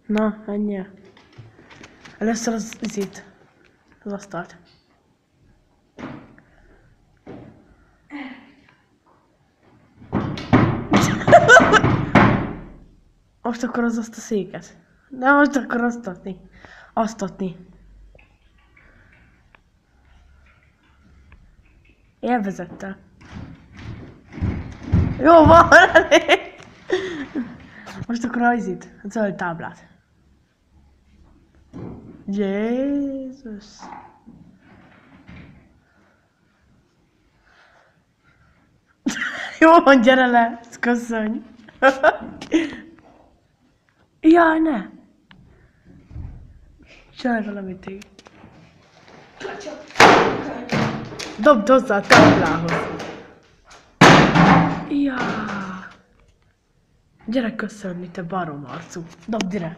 Na, menjél. Először az izét. Az asztalt. Most akkor az azt a széket. De most akkor asztatni. Asztatni. Élvezette. Jó van, elég. Most akkor az izét, a zöld táblát. Jézus. Jó van, gyere le, köszönj. Jaj, ne. Csinálj valamit így. Dobd hozzá a táblához. Ja. Gyere köszönni, te barom arcú. Dobd ide.